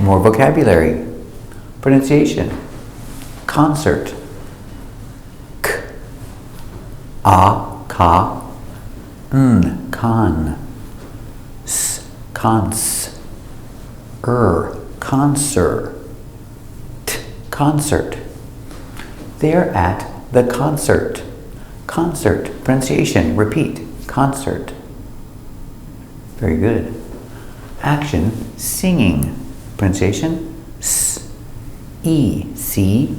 More vocabulary. Pronunciation. Concert. K. A, ka. N, con. S, cons. Concert. T, concert. They're at the concert. Concert. Pronunciation. Repeat. Concert. Very good. Action. Singing. Pronunciation. S, e, see.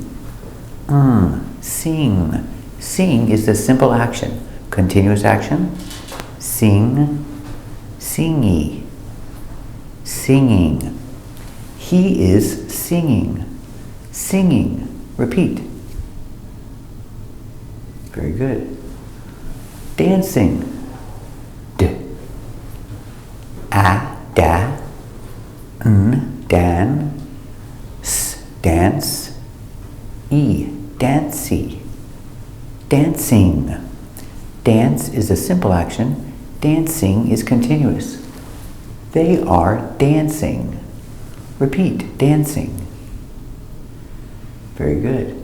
Sing. Sing is the simple action. Continuous action. Sing. Singy. Singing. He is singing. Singing. Repeat. Very good. Dancing. D. A, da. N, dan. S, dance. E, dancy. Dancing. Dance is a simple action. Dancing is continuous. They are dancing. Repeat. Dancing. Very good.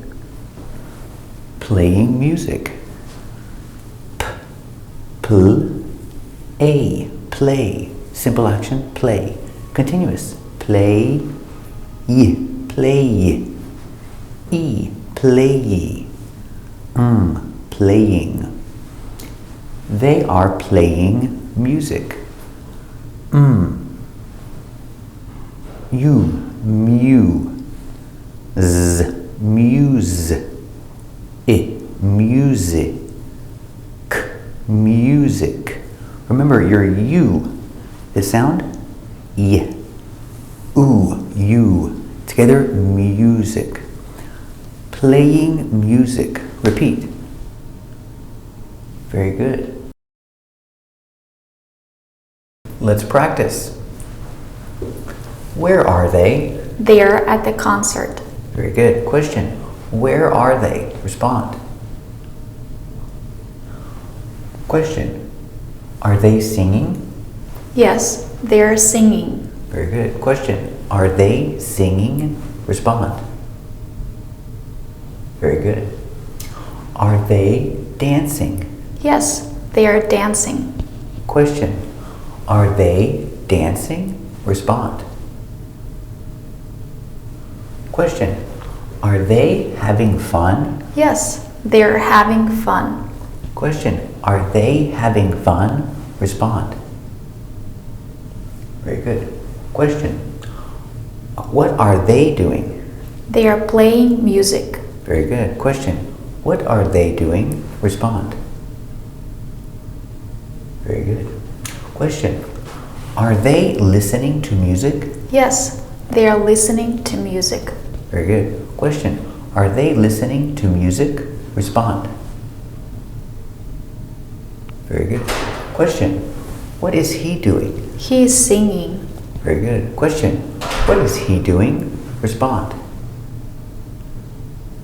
Playing music. P, pl, a, play. Simple action. Play. Continuous. Play. Y, play. E, play. Playing. They are playing music. You, mew. Z, muse. I, music. Music. Remember your U. The sound? Y. Ooh, you. Together, music. Playing music. Repeat. Very good. Let's practice. Where are they? They're at the concert. Very good. Question. Where are they? Respond. Question. Are they singing? Yes, they're singing. Very good. Question. Are they singing? Respond. Very good. Are they dancing? Yes, they're dancing. Question. Are they dancing? Respond. Question. Are they having fun? Yes, they're having fun. Question. Are they having fun? Respond. Very good. Question. What are they doing? They are playing music. Very good. Question. What are they doing? Respond. Very good. Question. Are they listening to music? Yes, they are listening to music. Very good. Question. Are they listening to music? Respond. Very good. Question. What is he doing? He is singing. Very good. Question. What is he doing? Respond.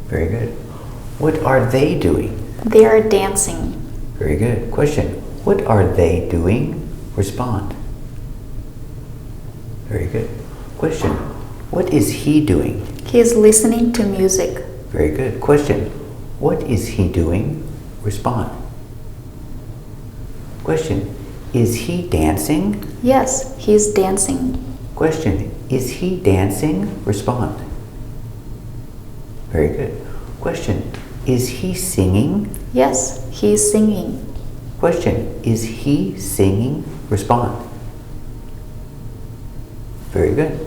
Very good. What are they doing? They are dancing. Very good. Question. What are they doing? Respond. Very good. Question. What is he doing? He is listening to music. Very good. Question. What is he doing? Respond. Question. Is he dancing? Yes, he is dancing. Question. Is he dancing? Respond. Very good. Question. Is he singing? Yes, he is singing. Question. Is he singing? Respond. Very good.